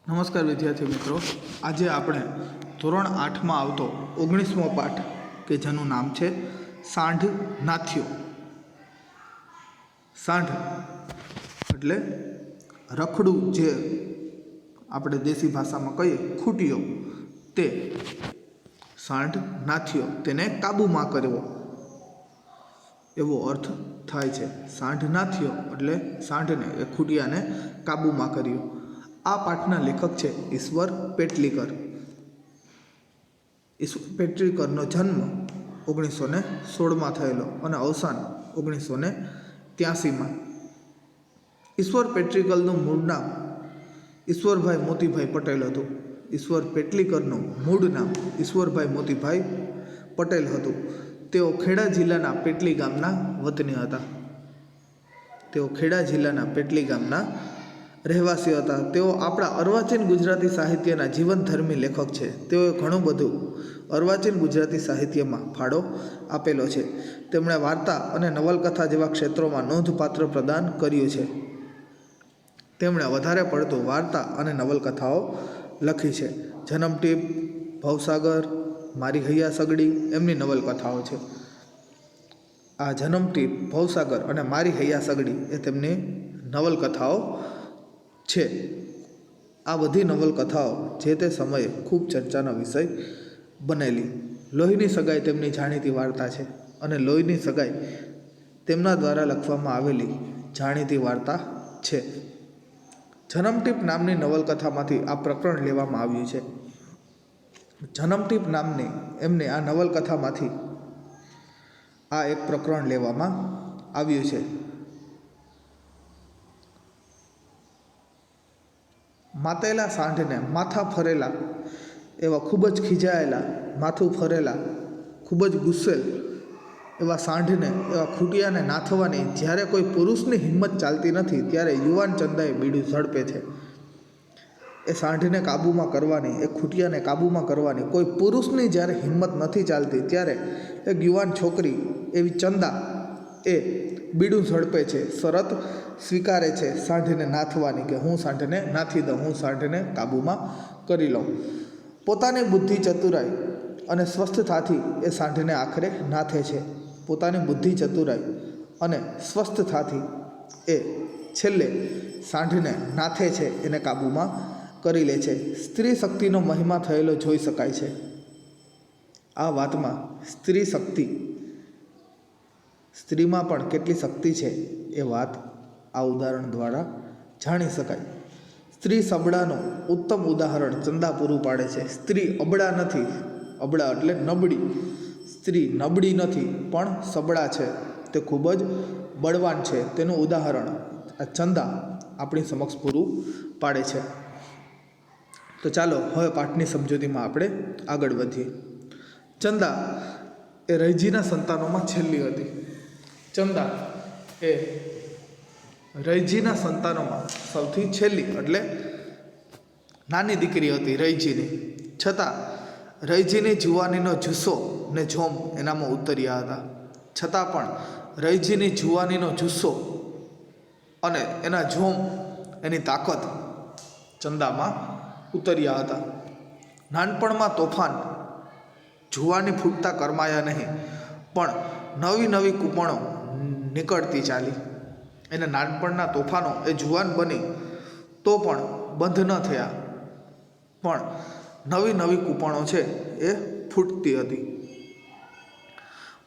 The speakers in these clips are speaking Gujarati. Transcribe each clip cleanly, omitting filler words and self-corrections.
નમસ્કાર વિદ્યાર્થી મિત્રો, આજે આપણે ધોરણ 8માં આવતો 19મો પાઠ કે જેનું નામ છે સાંઢ નાથ્યો. સાંઢ એટલે રખડું, જે આપણે દેશી ભાષામાં કહીએ ખૂટીયો, તે સાંઢ નાથ્યો, તેને કાબૂમાં કરવો એવો અર્થ થાય છે. સાંઢ નાથ્યો એટલે સાંઢને, એ ખૂટિયાને કાબૂમાં કર્યો. આ પાઠના લેખક છે ઈશ્વર પેટલીકર. ઈશ્વર પેટલીકરનો જન્મ 1916માં થયેલો અને અવસાન 1983માં. ઈશ્વર પેટલીકરનું મૂળ નામ ઈશ્વરભાઈ મોતીભાઈ પટેલ હતું. ઈશ્વર પેટલીકરનું મૂળ નામ ઈશ્વરભાઈ મોતીભાઈ પટેલ હતું. તેઓ ખેડા જિલ્લાના પેટલી ગામના વતની હતા. રહેવાસી હતા. તેઓ આપણા અર્વાચીન ગુજરાતી સાહિત્યના જીવનધર્મી લેખક છે. તેઓએ ઘણું બધું અર્વાચીન ગુજરાતી સાહિત્યમાં ફાળો આપેલો છે. તેમણે વાર્તા અને નવલકથા જેવા ક્ષેત્રોમાં નોંધપાત્ર પ્રદાન કર્યું છે. તેમણે વધારે પડતું વાર્તા અને નવલકથાઓ લખી છે. જન્મટીપ, ભવસાગર, મારી હૈયા સગડી એમની નવલકથાઓ છે. આ જન્મટીપ, ભવસાગર અને મારી હૈયા સગડી એ તેમની નવલકથાઓ છે. આ બધી નવલકથાઓ જે તે સમયે ખૂબ ચર્ચાનો વિષય બનેલી. લોહીની સગાઈ તેમની જાણીતી વાર્તા છે અને લોહીની સગાઈ તેમના દ્વારા લખવામાં આવેલી જાણીતી વાર્તા છે. જન્મટીપ નામની નવલકથામાંથી આ પ્રકરણ લેવામાં આવ્યું છે. જન્મટીપ નામની એમની આ નવલકથામાંથી આ એક પ્રકરણ લેવામાં આવ્યું છે. માતેલા સાંઢને માથા ફરેલા, એવા ખૂબ જ ખીજાયેલા, માથું ફરેલા, ખૂબ જ ગુસ્સેલ એવા સાંઢને, એવા ખૂટિયાને નાથવાની જ્યારે કોઈ પુરુષની હિંમત ચાલતી નથી, ત્યારે યુવાન ચંદાએ બીડું ઝડપે છે. એ સાંઢને કાબૂમાં કરવાની, એ ખૂટિયાને કાબૂમાં કરવાની કોઈ પુરુષની જ્યારે હિંમત નથી ચાલતી, ત્યારે એક યુવાન છોકરી એવી ચંદા એ બીડું ઝડપે છે, શરત સ્વીકારે છે સાંઢને નાથવાની, કે હું સાંઢને નાથી દઉં, હું સાંઢને કાબૂમાં કરી લઉં. પોતાની બુદ્ધિ, ચતુરાઈ અને સ્વસ્થતાથી એ સાંઢને આખરે નાથે છે. પોતાની બુદ્ધિ, ચતુરાઈ અને સ્વસ્થતાથી એ છેલ્લે સાંઢને નાથે છે, એને કાબૂમાં કરી લે છે. સ્ત્રી શક્તિનો મહિમા થયેલો જોઈ શકાય છે. આ વાતમાં સ્ત્રી શક્તિ, સ્ત્રીમાં પણ કેટલી શક્તિ છે એ વાત આ ઉદાહરણ દ્વારા જાણી શકાય. સ્ત્રી સબળાનું ઉત્તમ ઉદાહરણ ચંદા પૂરું પાડે છે. સ્ત્રી અબળા નથી, અબળા એટલે નબળી, સ્ત્રી નબળી નથી પણ સબળા છે, તે ખૂબ જ બળવાન છે, તેનું ઉદાહરણ આ ચંદા આપણી સમક્ષ પૂરું પાડે છે. તો ચાલો હવે પાઠની સમજૂતીમાં આપણે આગળ વધીએ. ચંદા એ રૈજીના સંતાનોમાં છેલ્લી હતી. ચંદા એ રૈજીના સંતાનોમાં સૌથી છેલ્લી એટલે નાની દીકરી હતી રૈજીની. છતાં રૈજીની જુવાનીનો જુસ્સો ને જોમ એનામાં ઉતર્યા હતા. છતાં પણ રૈજીની જુવાનીનો જુસ્સો અને એના જોમ, એની તાકાત ચંદામાં ઉતર્યા હતા. નાનપણમાં તોફાન, જુવાની ફૂટતા કરમાયા નહીં, પણ નવી નવી કૂપણો નીકળતી ચાલી. એને નાનપણના તોફાનો એ જુવાન બની તો પણ બંધ ન થયા, પણ નવી નવી કૂપણો છે એ ફૂટતી હતી.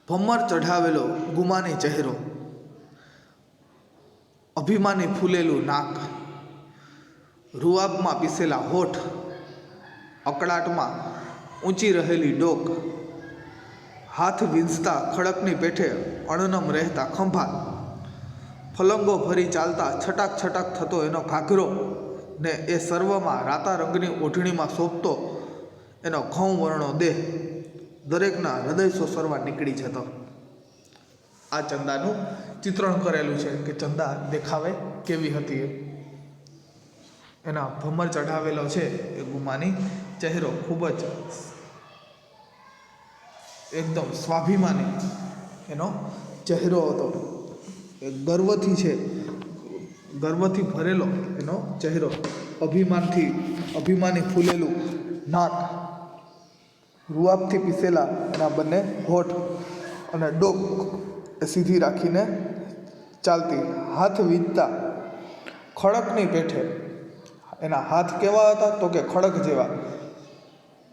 ભમ્મર ચઢાવેલો ગુમાની ચહેરો, અભિમાની ફૂલેલું નાક, રૂઆબમાં પીસેલા હોઠ, અકળાટમાં ઊંચી રહેલી ડોક, હાથ વીંઝતા ખડકની પેઠે અણનમ રહેતા ખંભા, ફલંગો ભરી ચાલતા છટાક છટાક થતો એનો ઘાઘરો ને એ સર્વમાં રાતા રંગની ઓઢણીમાં શોભતો એનો ઘઉં વર્ણો દેહ દરેકના હૃદય સોસરવા નીકળી જતો. આ ચંદાનું ચિત્રણ કરેલું છે કે ચંદા દેખાવે કેવી હતી. એના ભમર ચઢાવેલો છે એ ગુમાની ચહેરો, ખૂબ જ એકદમ સ્વાભિમાની એનો ચહેરો હતો. ગર્વથી છે, ગર્વથી ભરેલો એનો ચહેરો, અભિમાની ફૂલેલું નાક, રૂઆબથી પીસેલા એના બંને હોઠ અને ડોક એ સીધી રાખીને ચાલતી, હાથ વીંધતા ખડકની પેઠે. એના હાથ કેવા હતા તો કે ખડક જેવા,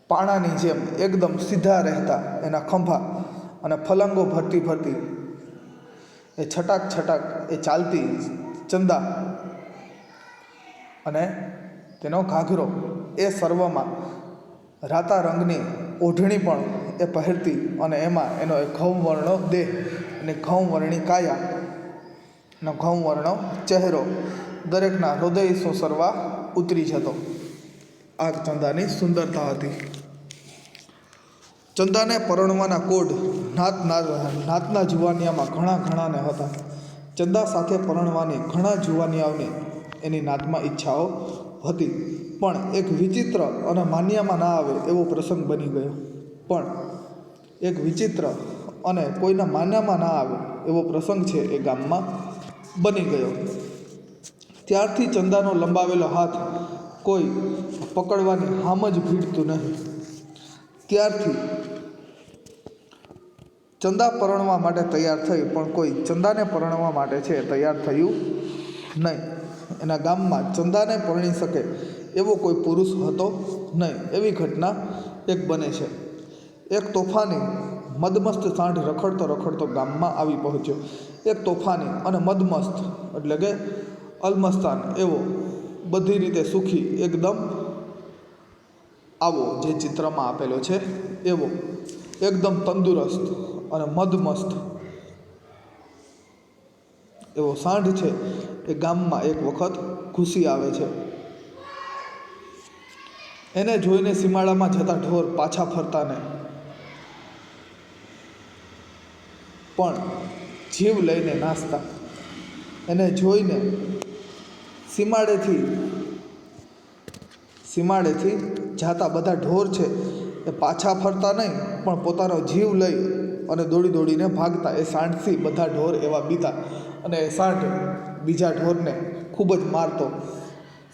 પાણાની જેમ એકદમ સીધા રહેતા એના ખંભા, અને ફલંગો ભરતી એ છટાક એ ચાલતી ચંદા, અને તેનો ઘાઘરો એ સર્વમાં રાતા રંગની ઓઢણી પણ એ પહેરતી, અને એમાં એનો એ ઘઉંવર્ણો દેહ અને ઘઉંવર્ણી કાયા અને ઘઉંવર્ણો ચહેરો દરેકના હૃદય સોસરવા ઉતરી જતો. આ ચંદાની સુંદરતા હતી. ચંદાને પરણવાના કોડ નાતના જુવાનિયામાં ઘણાને હતા. ચંદા સાથે પરણવાની ઘણા જુવાનિયાઓની એની નાતમાં ઈચ્છાઓ હતી, પણ એક વિચિત્ર અને માન્યામાં ના આવે એવો પ્રસંગ બની ગયો. પણ એક વિચિત્ર અને કોઈના માન્યામાં ના આવે એવો પ્રસંગ છે એ ગામમાં બની ગયો. ત્યારથી ચંદાનો લંબાવેલો હાથ કોઈ પકડવાની હામ જ ભીડતું નહીં. ત્યારથી ચંદા પરણવા માટે તૈયાર થઈ, પણ કોઈ ચંદાને પરણવા માટે છે તૈયાર થયું નહીં. એના ગામમાં ચંદાને પરણી શકે એવો કોઈ પુરુષ હતો નહીં. એવી ઘટના એક બને છે. એક તોફાની મદમસ્ત સાંઢ રખડતો ગામમાં આવી પહોંચ્યો. એક તોફાની અને મદમસ્ત એટલે કે અલમસ્તાન એવો, બધી રીતે સુખી, એકદમ આવો જે ચિત્રમાં આપેલો છે એવો, એકદમ તંદુરસ્ત અને મદમસ્ત એવો સાંઢ છે એ ગામમાં એક વખત ઘૂસી આવે છે. એને જોઈને સીમાડામાં જતા ઢોર પાછા ફરતા ને પણ જીવ લઈને નાસતા. એને જોઈને સીમાડેથી જાતા બધા ઢોર છે એ પાછા ફરતા નહીં, પણ પોતાનો જીવ લઈ અને દોડીને ભાગતા. એ સાંઢથી બધા ઢોર એવા બીતા, અને એ સાંઢ બીજા ઢોરને ખૂબ જ મારતો.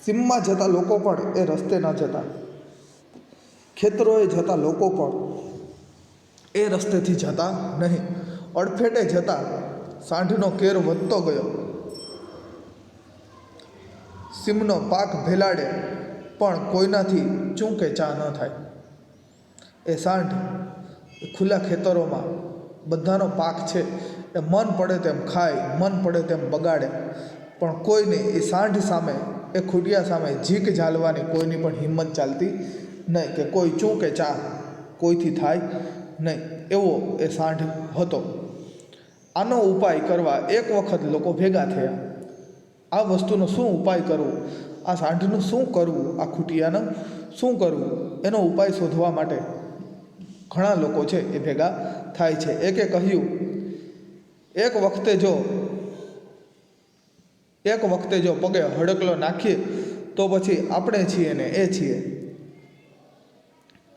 સીમમાં જતા લોકો પણ એ રસ્તે ન જતા. ખેતરોએ જતા લોકો પણ એ રસ્તેથી જતા નહીં. અડફેટે જતા સાંઢનો કેર વધતો ગયો. સીમનો પાક ભેલાડે પણ કોઈનાથી ચૂં કે ચા ન થાય. એ સાંઢ ખુલ્લા ખેતરોમાં બધાનો પાક છે એ મન પડે તેમ ખાય, મન પડે તેમ બગાડે, પણ કોઈને એ સાંઢ સામે, એ ખૂટિયા સામે ઝીક ઝાલવાની કોઈની પણ હિંમત ચાલતી નહીં, કે કોઈ ચૂં કે ચા કોઈથી થાય નહીં. એવો એ સાંઢ હતો. આનો ઉપાય કરવા એક વખત લોકો ભેગા થયા. આ વસ્તુનો શું ઉપાય કરવો, આ સાંઢનું શું કરવું, આ ખૂટિયાનું શું કરવું, એનો ઉપાય શોધવા માટે ઘણા લોકો છે એ ભેગા થાય છે. એકે કહ્યું, એક વખતે જો પગે હડકલો નાખીએ તો પછી આપણે છીએ ને એ છીએ.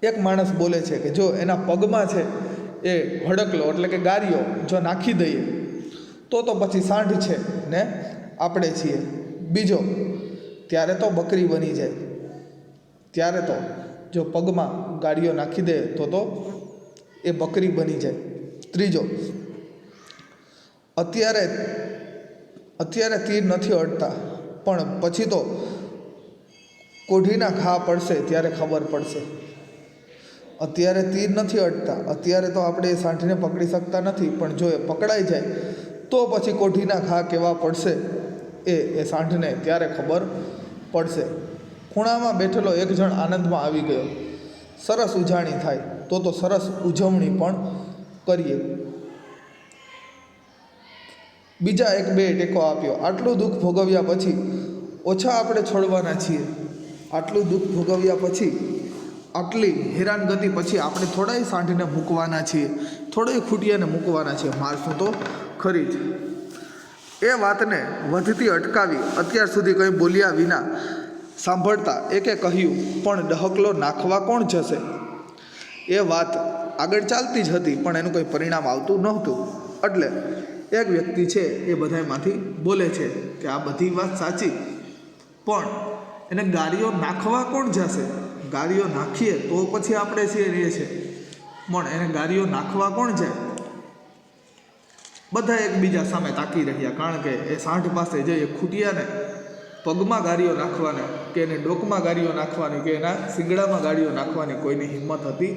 એક માણસ બોલે છે કે જો એના પગમાં છે એ હડકલો એટલે કે ગારીઓ જો નાખી દઈએ તો પછી સાંઢ છે ને આપણે છીએ. બીજો, ત્યારે તો બકરી બની જાય. ત્યારે તો જો પગમાં ગાડીઓ નાખી દે તો એ બકરી બની જાય. ત્રીજો, અત્યારે તીર નથી અડતા, પણ પછી તો કોઢીના ઘા પડશે ત્યારે ખબર પડશે. અત્યારે તીર નથી અડતા, અત્યારે તો આપણે એ સાંઢને પકડી શકતા નથી, પણ જો એ પકડાઈ જાય તો પછી કોઢીના ઘા કેવા પડશે એ સાંઢને ત્યારે ખબર પડશે. ખૂણામાં બેઠેલો એક જણ આનંદમાં આવી ગયો. સરસ ઉજાણી થાય તો સરસ ઉજવણી પણ કરીએ. બીજા એક બે ટેકો આપ્યો. આટલું દુઃખ ભોગવ્યા પછી ઓછા આપણે છોડવાના છીએ. આટલું દુઃખ ભોગવ્યા પછી, આટલી હેરાનગતિ પછી આપણે થોડાય સાંઢને મૂકવાના છીએ, થોડાય ખૂટિયાને મૂકવાના છીએ, મારશું તો ખરી જ. એ વાતને વધતી અટકાવી અત્યાર સુધી કંઈ બોલ્યા વિના સાંભળતા એકે કહ્યું, પણ ડહકલો નાખવા કોણ જશે? એ વાત આગળ ચાલતી જ હતી, પણ એનું કંઈ પરિણામ આવતું નહોતું. એટલે એક વ્યક્તિ છે એ બધામાંથી બોલે છે કે આ બધી વાત સાચી, પણ એને ગાડીઓ નાખવા કોણ જશે? ગાડીઓ નાખીએ તો પછી આપણે છીએ રહીએ છીએ, પણ એને ગાડીઓ નાખવા કોણ જાય? બધા એકબીજા સામે તાકી રહ્યા, કારણ કે એ સાંઢ પાસે જઈ ખૂટિયાને પગમાં ગાડીઓ નાખવાને કે એને ડોકમાં ગાડીઓ નાખવાની કે એના શિંગડામાં ગાડીઓ નાખવાની કોઈની હિંમત હતી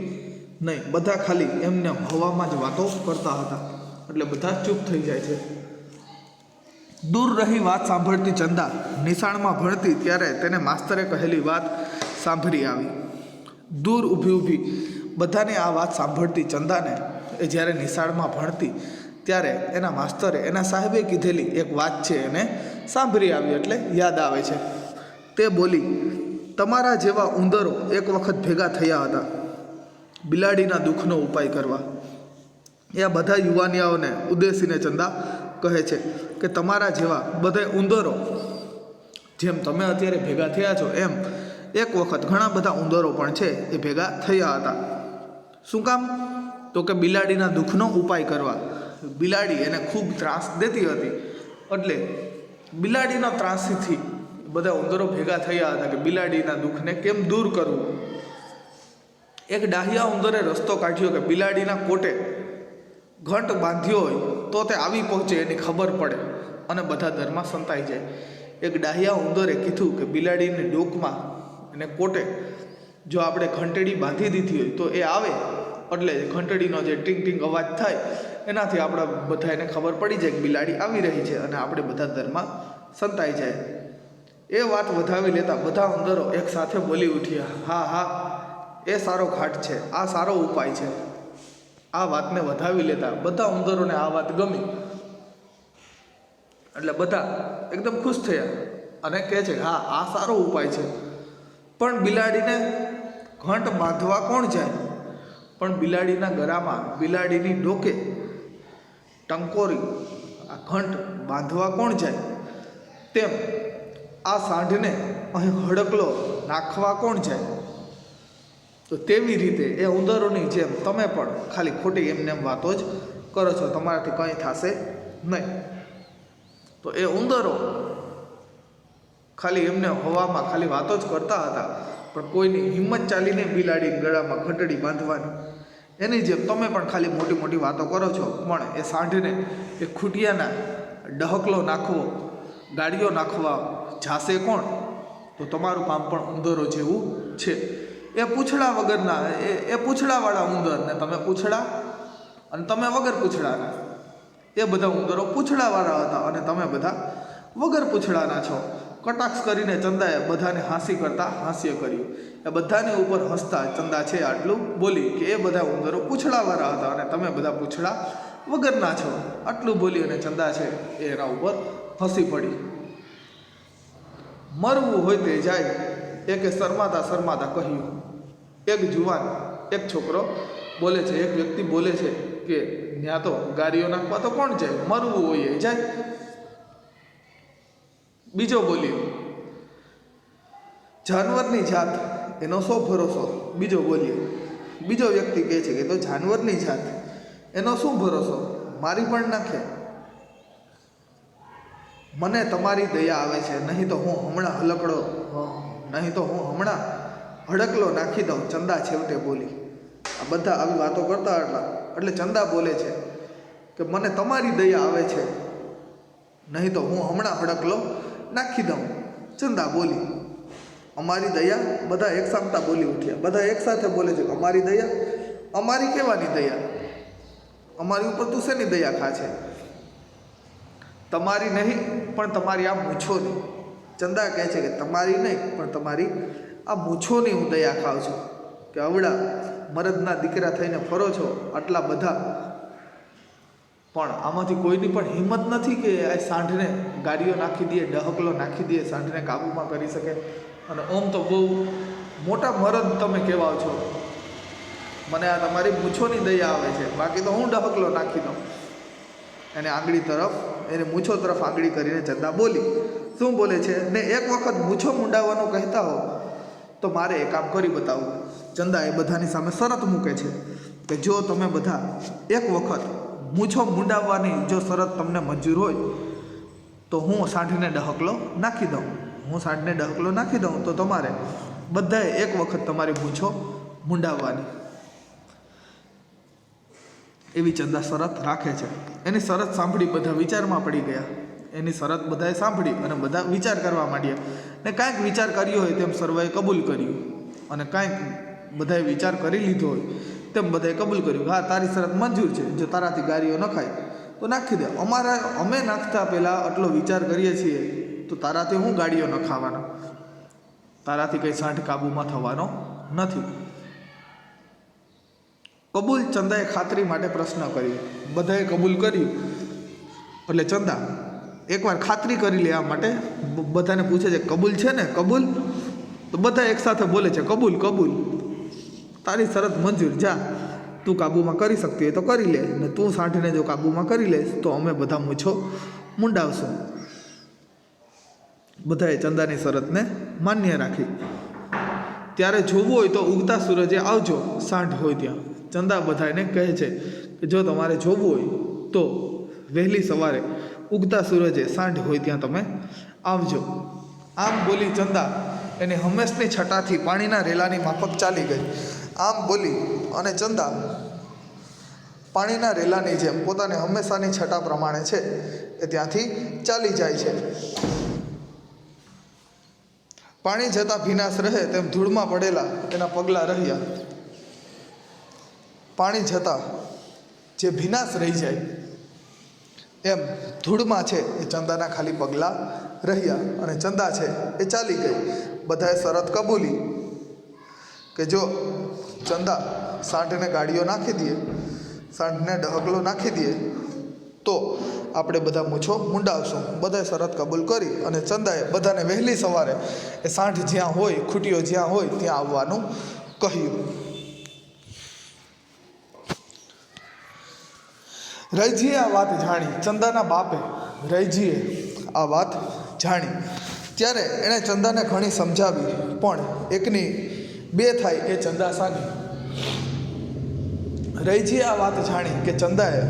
નહીં. બધા ખાલી એમને હવામાં જ વાતો કરતા હતા. એટલે બધા ચૂપ થઈ જાય છે. દૂર રહી વાત સાંભળતી ચંદા નિશાળમાં ભણતી ત્યારે તેને માસ્તરે કહેલી વાત સાંભળી આવી. દૂર ઊભી બધાની આ વાત સાંભળતી ચંદાને એ જ્યારે નિશાળમાં ભણતી ત્યારે એના માસ્તરે એના સાહેબે કીધેલી એક વાત છે એને સાંભળી આવી એટલે યાદ આવે છે. તે બોલી, તમારા જેવા ઉંદરો એક વખત ભેગા થયા હતા બિલાડીના દુઃખનો ઉપાય કરવા. એ આ બધા યુવાનિયાઓને ઉદ્દેશીને ચંદા કહે છે કે તમારા જેવા બધા ઉંદરો જેમ તમે અત્યારે ભેગા થયા છો એમ એક વખત ઘણા બધા ઉંદરો પણ છે એ ભેગા થયા હતા. શું કામ? તો કે બિલાડીના દુઃખનો ઉપાય કરવા. બિલાડી એને ખૂબ ત્રાસ દેતી હતી, એટલે બિલાડીના ત્રાસથી બધા ઉંદરો ભેગા થયા હતા કે બિલાડીના દુઃખને કેમ દૂર કરવું. એક ડાહ્યા ઉંદરે રસ્તો કાઢ્યો કે બિલાડીના કોટે ઘંટ બાંધ્યો હોય તો તે આવી પહોંચે એની ખબર પડે અને બધા દરમાં સંતાઈ જાય. એક ડાહ્યા ઉંદરે કીધું કે બિલાડીની ડોકમાં અને કોટે જો આપણે ઘંટડી બાંધી દીધી હોય તો એ આવે, એટલે ઘંટડીનો જે ટીંગ ટીંગ અવાજ થાય એનાથી આપણે બધા એને ખબર પડી જાય કે બિલાડી આવી રહી છે અને આપણે બધા દરમાં સંતાઈ જાય. એ વાત વધાવી લેતા બધા ઉંદરો એક સાથે બોલી ઉઠ્યા, હા હા, એ સારો ઘાટ છે, આ સારો ઉપાય છે. આ વાતને વધાવી લેતા બધા ઉંદરોને આ વાત ગમી, એટલે બધા એકદમ ખુશ થયા અને કહે છે હા આ સારો ઉપાય છે. પણ બિલાડીને ઘંટ બાંધવા કોણ જાય? પણ બિલાડીના ગળામાં બિલાડીની ડોકે ટંકોરી આ ઘંટ બાંધવા કોણ જાય? તેમ આ સાંઢને અહીં હડકલો નાખવા કોણ જાય? તો તેવી રીતે એ ઉંદરોની જેમ તમે પણ ખાલી ખોટી એમને વાતો જ કરો છો, તમારાથી કંઈ થશે નહીં. તો એ ઉંદરો ખાલી એમને હવામાં ખાલી વાતો જ કરતા હતા, પણ કોઈની હિંમત ચાલી નહીં બિલાડીના ગળામાં ઘંટડી બાંધવાની. એની જેમ તમે પણ ખાલી મોટી મોટી વાતો કરો છો, પણ એ સાંઢને એ ખૂટિયાના ડહકલો નાખવો, ગાડીઓ નાખવા જાશે કોણ? તો તમારું કામ પણ ઉંદરો જેવું છે. એ પૂંછડા વગરના એ પૂંછડાવાળા ઉંદર ને તમે પૂંછડા અને તમે વગર પૂંછડાના. એ બધા ઉંદરો પૂંછડાવાળા હતા અને તમે બધા વગર પૂંછડાના છો. કટાક્ષ કરીને ચંદાએ બધાને હાંસી કરતા હાસ્ય કર્યું. એ બધાની ઉપર હસતા ચંદા છે આટલું બોલી કે એ બધા ઉંદરો પૂંછડાવાળા હતા અને તમે બધા પૂંછડા વગરના છો. આટલું બોલી અને ચંદા છે એ એના ઉપર હસી પડી. મરવું હોય તે જાય, એકે શરમાતા શરમાતા કહ્યું. એક જુવાન એક છોકરો બોલે છે, એક વ્યક્તિ બોલે છે કે ત્યાં તો ગાડીઓ નાખવા તો કોણ જાય? મરવું હોય એ જાય. બીજો બોલ્યો, જાનવરની જાત એનો શો ભરોસો? બીજો બોલ્યો. બીજો વ્યક્તિ કહે છે કે તો જાનવરની જાત એનો શું ભરોસો? મારી પણ નાખે. મને તમારી દયા આવે છે, નહીં તો હું હમણાં હડકલો નાખી દઉં. ચંદા છેવટે બોલી. આ બધા આવી વાતો કરતા એટલે ચંદા બોલે છે કે મને તમારી દયા આવે છે, નહીં તો હું હમણાં હડકલો નાખી દઉં. ચંદા બોલી. અમારી દયા? બધા એક સામતા બોલી ઉઠ્યા. બધા એક સાથે બોલે છે કે અમારી દયા? અમારી કેવાની દયા? અમારી ઉપર તું શેની દયા ખા છે? તમારી નહીં, પણ તમારી આ મૂછોની. ચંદા કહે છે કે તમારી નહીં, પણ તમારી આ મૂછોની હું દયા ખાઉં છું કે અવડા મરદના દીકરા થઈને ફરો છો આટલા બધા, પણ આમાંથી કોઈની પણ હિંમત નથી કે આ સાંઢને ગાડીઓ નાખી દે, ડહકલો નાખી દે, સાંઢને કાબૂમાં કરી શકે. અને ઓમ તો બહુ મોટા મરદ તમે કહેવાઓ છો, મને આ તમારી મૂછોની દયા આવે છે, બાકી તો હું ડહકલો નાખી દઉં. એને આંગળી તરફ, એને મૂછો તરફ આંગળી કરીને ચંદા બોલી. શું બોલે છે? ને એક વખત મૂછો મુંડાવવાનું કહેતા હો તો મારે એ કામ કરી બતાવવું. ચંદા એ બધાની સામે શરત મૂકે છે કે જો તમે બધા એક વખત મૂછો મૂંડાવવાની જો શરત તમને મંજૂર હોય તો હું સાંઢને ડહકલો નાખી દઉં. હું સાંઢને ડહકલો નાખી દઉં તો તમારે બધાએ એક વખત તમારી મૂછો મૂંડાવવાની. એવી ચંદા શરત રાખે છે. એની શરત સાંભળી બધા વિચારમાં પડી ગયા. એની શરત બધાએ સાંભળી અને બધા વિચાર કરવા માંડ્યા. ને કાંઈક વિચાર કર્યો હોય તેમ સર્વેએ કબૂલ કર્યું, અને કાંઈક બધાએ વિચાર કરી લીધો હોય તેમ બધાએ કબૂલ કર્યું. હા, તારી શરત મંજૂર છે, જો તારાથી ગારીઓ નખાય તો નાખી દે. અમે નાખતા પહેલાં આટલો વિચાર કરીએ છીએ તો તારાથી હું ગાડીઓ નખાવાના? તારાથી કંઈ સાંઢ કાબૂમાં થવાનો નથી. કબૂલ. ચંદાએ ખાતરી માટે પ્રશ્ન કર્યો. બધાએ કબૂલ કર્યું એટલે ચંદા એકવાર ખાતરી કરી લે. આ માટે બધાને પૂછે છે કબૂલ છે ને? કબૂલ. તો બધા એકસાથે બોલે છે કબૂલ કબૂલ. તારી શરત મંજૂર, જા તું કાબૂમાં કરી શકતી હોય તો કરી લે, ને તું સાંઢને જો કાબૂમાં કરી લેશ તો અમે બધા મૂછો મૂંડાવશું. બધાએ ચંદાની શરતને માન્ય રાખી. ત્યારે જોવું હોય તો ઉગતા સૂરજે આવજો, સાંઢ હોય ત્યાં. ચંદા બધાને કહે છે કે જો તમારે જોવું હોય તો વહેલી સવારે ઉગતા સૂરજે સાંઢ હોય ત્યાં તમે આવજો. આમ બોલી ચંદા એની હંમેશની છટાથી પાણીના રેલાની માફક ચાલી ગઈ. આમ બોલી અને ચંદા પાણીના રેલાની જેમ પોતાને હંમેશાની છટા પ્રમાણે છે એ ત્યાંથી ચાલી જાય છે. પાણી જતાં ભીનાશ રહે તેમ ધૂળમાં પડેલા એના પગલાં રહ્યા. પાણી જતાં જે ભીનાશ રહી જાય એમ ધૂળમાં છે એ ચંદાના ખાલી પગલાં રહ્યા, અને ચંદા છે એ ચાલી ગઈ. બધાએ શરત કબૂલી કે જો ચંદા સાંઢને ગાડીઓ નાખી દે, સાંઢને ડહકલો નાખી દે તો આપણે બધા મૂછો મૂંડાવશું. બધાએ શરત કબૂલ કરી અને ચંદાએ બધાને વહેલી સવારે એ સાંઢ જ્યાં હોય, ખૂટીઓ જ્યાં હોય ત્યાં આવવાનું કહ્યું. રૈજીએ આ વાત જાણી. ચંદાના બાપે રૈજીએ આ વાત જાણી ત્યારે એણે ચંદાને ઘણી સમજાવી, પણ એકની બે થાય એ ચંદા સાની. રૈજીએ આ વાત જાણી કે ચંદાએ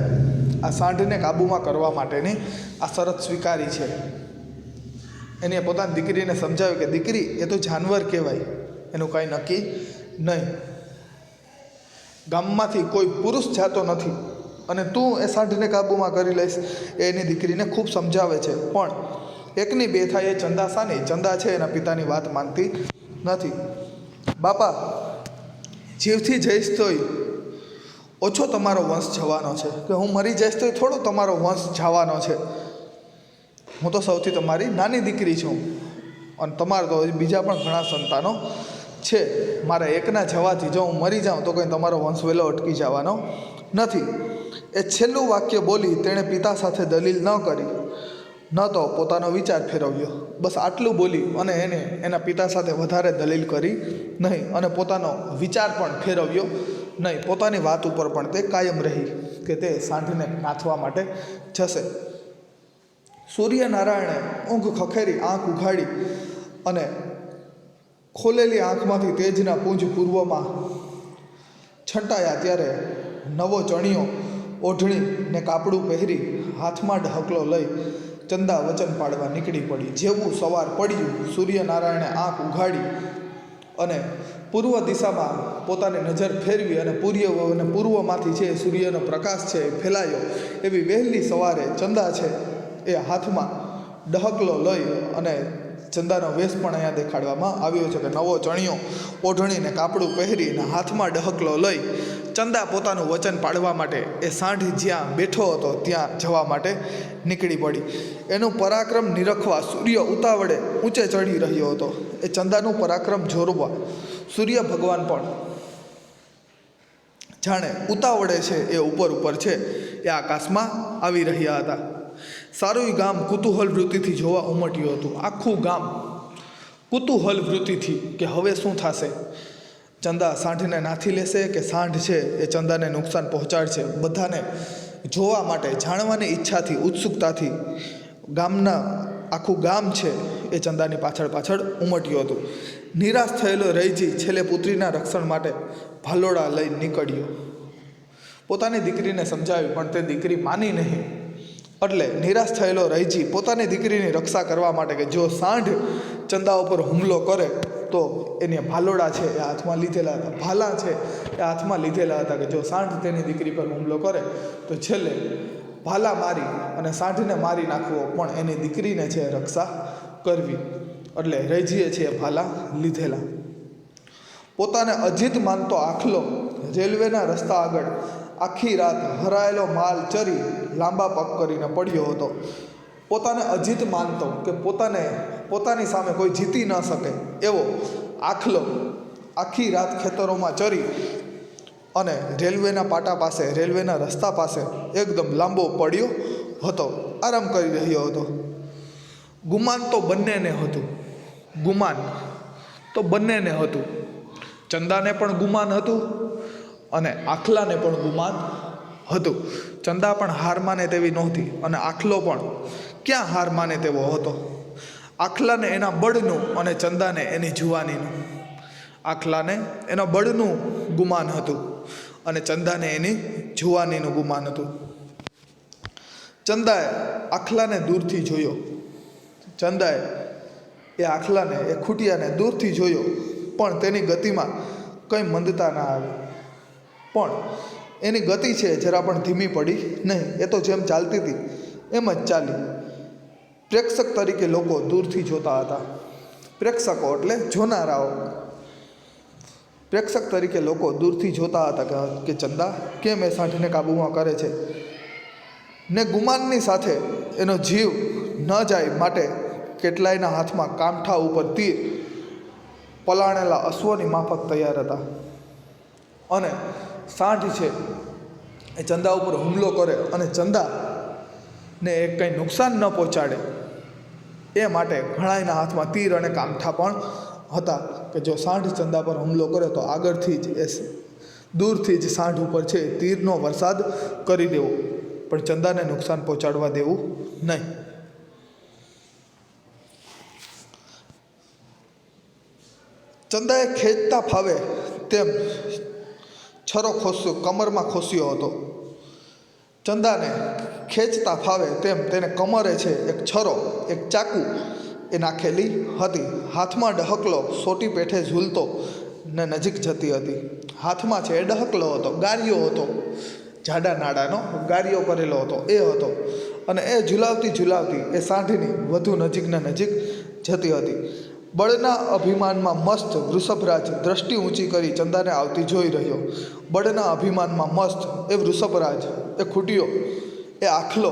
આ સાંઢને કાબૂમાં કરવા માટેની આ શરત સ્વીકારી છે. એને પોતાની દીકરીને સમજાવ્યું કે દીકરી, એ તો જાનવર કહેવાય, એનું કાંઈ નક્કી નહીં. ગામમાંથી કોઈ પુરુષ જાતો નથી અને તું એ સાંઢને કાબૂમાં કરી લઈશ. એ એની દીકરીને ખૂબ સમજાવે છે, પણ એકની બે થાય એ ચંદા સાની. ચંદા છે એના પિતાની વાત માનતી નથી. બાપા, જીવથી જઈશ તોય ઓછો તમારો વંશ જવાનો છે, કે હું મરી જઈશ તોય થોડો તમારો વંશ જવાનો છે. હું તો સૌથી તમારી નાની દીકરી છું, અને તમારા તો બીજા પણ ઘણા સંતાનો છે. મારા એકના જવાથી જો હું મરી જાઉં તો કંઈ તમારો વંશ વહેલો અટકી જવાનો નથી. એ છેલ્લું વાક્ય બોલી તેણે પિતા સાથે દલીલ ન કરી, ન તો પોતાનો વિચાર ફેરવ્યો. બસ આટલું બોલી અને એને એના પિતા સાથે વધારે દલીલ કરી નહીં, અને પોતાનો વિચાર પણ ફેરવ્યો નહીં. પોતાની વાત ઉપર પણ તે કાયમ રહી કે તે સાંઢને નાથવા માટે જશે. સૂર્યનારાયણે ઊંઘ ખખેરી આંખ ઉઘાડી અને ખોલેલી આંખમાંથી તેજના પુંજ પૂર્વમાં છંટાયા ત્યારે નવો ચણિયો ઓઢણી ને કાપડું પહેરી હાથમાં ઢહકલો લઈ ચંદા વચન પાડવા નીકળી પડી. જેવું સવાર પડ્યું, સૂર્યનારાયણે આંખ ઉઘાડી અને પૂર્વ દિશામાં પોતાની નજર ફેરવી અને પૂર્વમાંથી છે સૂર્યનો પ્રકાશ છે એ ફેલાયો. એવી વહેલી સવારે ચંદા છે એ હાથમાં ડહકલો લઈ, અને ચંદાનો વેશ પણ અહીંયા દેખાડવામાં આવ્યો છે કે નવો ચણિયો ઓઢણીને કાપડું પહેરીને હાથમાં ડહકલો લઈ ચંદા પોતાનું વચન પાડવા માટે એ સાંઢ જ્યાં બેઠો હતો ત્યાં જવા માટે નીકળી પડી. એનું પરાક્રમ નિરખવા સૂર્ય ઉતાવળે ઊંચે ચડી રહ્યો હતો. એ ચંદાનું પરાક્રમ જોરવા સૂર્ય ભગવાન પણ જાણે ઉતાવળે છે એ ઉપર છે એ આકાશમાં આવી રહ્યા હતા. સારું ગામ કુતૂહલ વૃત્તિથી જોવા ઉમટ્યું હતું. આખું ગામ કુતૂહલ વૃત્તિથી કે હવે શું થશે, ચંદા સાંઢને નાથી લેશે કે સાંઢ છે એ ચંદાને નુકસાન પહોંચાડશે, બધાને જોવા માટે જાણવાની ઈચ્છાથી, ઉત્સુકતાથી આખું ગામ છે એ ચંદાની પાછળ ઉમટ્યું હતું. નિરાશ થયેલો રૈજી છેલ્લે પુત્રીના રક્ષણ માટે ભાલોડા લઈ નીકળ્યો. પોતાની દીકરીને સમજાવી પણ તે દીકરી માની નહીં. એટલે નિરાશ થયેલો રૈજી પોતાની દીકરીની રક્ષા કરવા માટે કે જો સાંઢ ચંદા ઉપર હુમલો કરે તો એને ભાલોડા છે એ હાથમાં લીધેલા હતા, ભાલા છે એ હાથમાં લીધેલા હતા કે જો સાંઢ તેની દીકરી પર હુમલો કરે તો છેલ્લે ભાલા મારી અને સાંઢને મારી નાખવો પણ એની દીકરીને છે રક્ષા કરવી. એટલે રૈજીએ છે એ ભાલા લીધેલા. પોતાને અજીત માનતો આખલો રેલવેના રસ્તા આગળ આખી રાત હરાયેલો માલ ચરી લાંબા પગ કરીને પડ્યો હતો. પોતાને અજીત માનતો કે પોતાની સામે કોઈ જીતી ન શકે એવો આખલો આખી રાત ખેતરોમાં ચરી અને રેલવેના પાટા પાસે, રેલવેના રસ્તા પાસે એકદમ લાંબો પડ્યો હતો, આરામ કરી રહ્યો હતો. ગુમાન તો બંનેને હતું. ગુમાન તો બંનેને હતું. ચંદાને પણ ગુમાન હતું અને આખલાને પણ ગુમાન હતું. ચંદા પણ હાર માને તેવી નહોતી અને આખલો પણ ક્યાં હાર માને તેવો હતો. આખલાને એના બળનું અને ચંદાને એની જુવાનીનું. આખલાને એના બળનું ગુમાન હતું અને ચંદાને એની જુવાનીનું ગુમાન હતું. ચંદાએ આખલાને દૂરથી જોયો. ચંદાએ એ આખલાને, એ ખૂટિયાને દૂરથી જોયો પણ તેની ગતિમાં કંઈ મંદતા ના આવી. પણ એની ગતિ છે જરા પણ ધીમી પડી નહીં. એ તો જેમ ચાલતી હતી એમ જ ચાલી. પ્રેક્ષક તરીકે લોકો દૂરથી જોતા હતા. પ્રેક્ષકો એટલે જોનારાઓ. પ્રેક્ષક તરીકે લોકો દૂરથી જોતા હતા કે ચંદા કેમ એ સાંઢને કાબૂમાં કરે છે ને ગુમાનની સાથે એનો જીવ ન જાય માટે કેટલાયના હાથમાં કામઠા ઉપર તીર પલાણેલા અશ્વની માફક તૈયાર હતા. અને સાંઢ છે એ ચંદા ઉપર હુમલો કરે અને ચંદાને એ કંઈ નુકસાન ન પહોંચાડે એ માટે ઘણાયના હાથમાં તીર અને કામઠા પણ હતા કે જો સાંઢ ચંદા પર હુમલો કરે તો આગળથી જ એ દૂરથી જ સાંઢ ઉપર છે તીરનો વરસાદ કરી દેવો, પણ ચંદાને નુકસાન પહોંચાડવા દેવું નહીં. ચંદાએ ખેંચતા ફાવે તેમ છરો કમરમાં ખોસ્યો હતો. ચંદાને ખેંચતા ફાવે તેમ તેને કમરે છે એક છરો, એક ચાકુ એ નાખેલી હતી. હાથમાં ડહકલો સોટી પેઠે ઝૂલતો ને નજીક જતી હતી. હાથમાં છે એ ડહકલો હતો, ગારિયો હતો, જાડા નાડાનો ગારિયો કરેલો હતો એ હતો અને એ ઝુલાવતી ઝુલાવતી એ સાંઢની વધુ નજીકને નજીક જતી હતી. બળના અભિમાનમાં મસ્ત વૃષભરાજ દ્રષ્ટિ ઊંચી કરી ચંદાને આવતી જોઈ રહ્યો. બળના અભિમાનમાં મસ્ત એ વૃષભરાજ, એ ખૂટ્યો, એ આખલો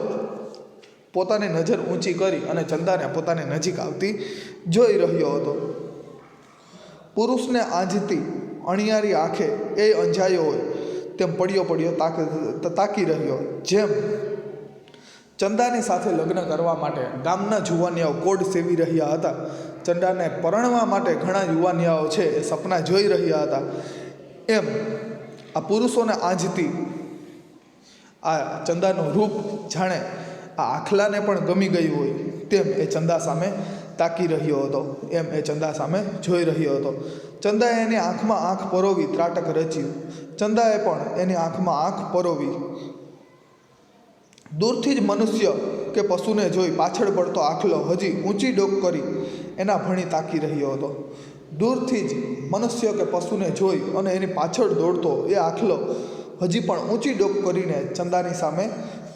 પોતાની નજર ઊંચી કરી અને ચંદાને પોતાની નજીક આવતી જોઈ રહ્યો હતો. પુરુષને આંજતી અણિયારી આંખે એ અંજાયો હોય તેમ પડ્યો તાકી રહ્યો. જેમ ચંદાની સાથે લગ્ન કરવા માટે ગામના જુવાનિયાઓ કોડ સેવી રહ્યા હતા, ચંદાને પરણવા માટે ઘણા યુવાનિયાઓ છે એ સપના જોઈ રહ્યા હતા, એમ આ પુરુષોને આંજતી આ ચંદાનું રૂપ જાણે આ આખલાને પણ ગમી ગયું હોય તેમ એ ચંદા સામે તાકી રહ્યો હતો, એમ એ ચંદા સામે જોઈ રહ્યો હતો. ચંદાએ એની આંખમાં આંખ પરોવી ત્રાટક રચ્યું. ચંદાએ પણ એની આંખમાં આંખ પરોવી. દૂરથી જ મનુષ્ય કે પશુને જોઈ પાછળ પડતો આખલો હજી ઊંચી ડોક કરી એના ભણી તાકી રહ્યો હતો. દૂરથી જ મનુષ્ય કે પશુને જોઈ અને એની પાછળ દોડતો એ આખલો હજી પણ ઊંચી ડોક કરીને ચંદાની સામે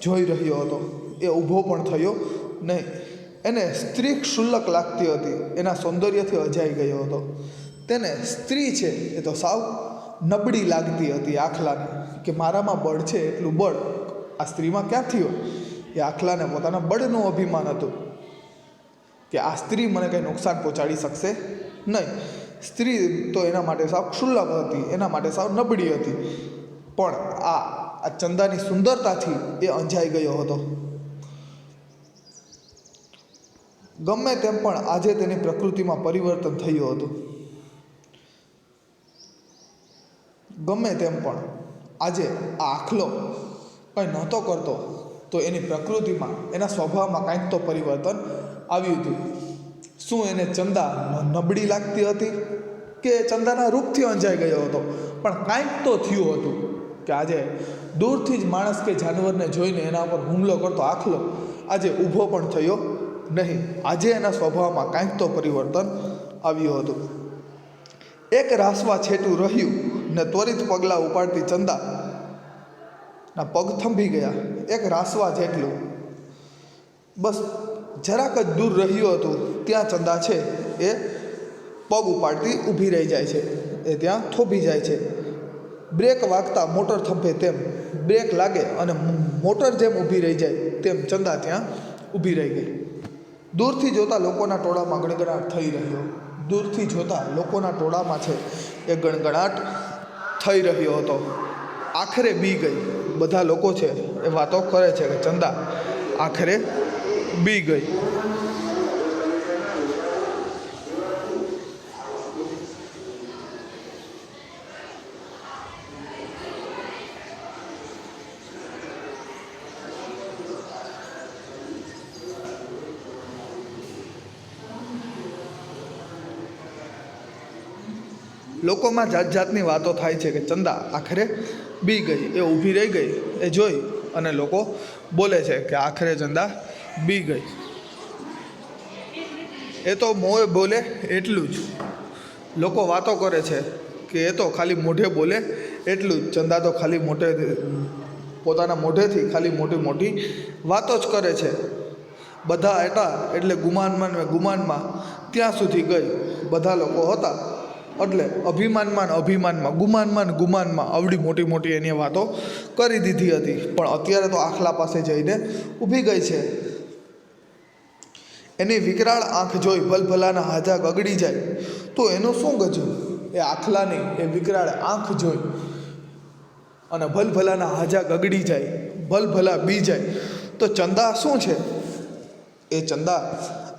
જોઈ રહ્યો હતો. એ ઊભો પણ થયો નહીં. એને સ્ત્રી ક્ષુલ્લક લાગતી હતી, એના સૌંદર્યથી અજાઈ ગયો હતો. તેને સ્ત્રી છે એ તો સાવ નબળી લાગતી હતી આખલાને, કે મારામાં બળ છે એટલું બળ આ સ્ત્રીમાં ક્યાંથી હોય. એ આખલાને પોતાના બળનું અભિમાન હતું કે આ સ્ત્રી મને કંઈ નુકસાન પહોંચાડી શકશે નહીં. સ્ત્રી તો એના માટે સાવ ક્ષુલ્લક હતી, એના માટે સાવ નબળી હતી, પણ આ ચંદાની સુંદરતાથી એ અંજાઈ ગયો હતો. ગમે તેમ પણ આજે તેની પ્રકૃતિમાં પરિવર્તન થયું હતું. ગમે તેમ પણ આજે આ આખલો કંઈ નહોતો કરતો તો એની પ્રકૃતિમાં, એના સ્વભાવમાં કાંઈક તો પરિવર્તન આવ્યું હતું. શું એને ચંદા નબળી લાગતી હતી કે ચંદાના રૂપથી અંજાઈ ગયો હતો? પણ કાંઈક તો થયું હતું કે આજે દૂરથી જ માણસ કે જાનવરને જોઈને એના પર હુમલો કરતો આખલો આજે ઊભો પણ થયો નહીં. આજે એના સ્વભાવમાં કાંઈક તો પરિવર્તન આવ્યું હતું. એક રાસવા છેટું રહ્યું ને ત્વરિત પગલાં ઉપાડતી ચંદાના પગ થંભી ગયા. એક રાસવા જેટલું, બસ જરાક જ દૂર રહ્યું હતું ત્યાં ચંદા છે એ પગ ઉપાડતી ઊભી રહી જાય છે, એ ત્યાં થોભી જાય છે. બ્રેક વાગતા મોટર થંભે તેમ બ્રેક લાગે અને મોટર જેમ ઊભી રહી જાય તેમ ચંદા ત્યાં ઊભી રહી ગઈ. દૂરથી જોતા લોકોના ટોળામાં ગણગણાટ થઈ રહ્યો. દૂરથી જોતા લોકોના ટોળામાં છે એ ગણગણાટ થઈ રહ્યો હતો. આખરે બી ગઈ. બધા લોકો છે એ વાતો કરે છે કે ચંદા આખરે બી ગઈ. લોકોમાં જાત જાતની વાતો થાય છે કે ચંદા આખરે બી ગઈ, એ ઊભી રહી ગઈ એ જોઈ અને લોકો બોલે છે કે આખરે ચંદા બી ગઈ. એ તો મોંએ બોલે એટલું જ. લોકો વાતો કરે છે કે એ તો ખાલી મોઢે બોલે એટલું જ. ચંદા તો ખાલી પોતાના મોઢેથી ખાલી મોટી મોટી વાતો જ કરે છે. બધા હતા એટલે ગુમાનમાં ત્યાં સુધી ગઈ. બધા લોકો હતા એટલે અભિમાનમાં ગુમાનમાં આવડી મોટી મોટી એની વાતો કરી દીધી હતી. પણ અત્યારે તો આખલા પાસે જઈને ઊભી ગઈ છે. એની વિકરાળ આંખ જોઈ ભલભલાના હાજા ગગડી જાય તો એનું શું ગજું? એ આખલાની એ વિકરાળ આંખ જોઈ અને ભલભલાના હાજા ગગડી જાય, ભલભલા બી જાય તો ચંદા શું છે? એ ચંદા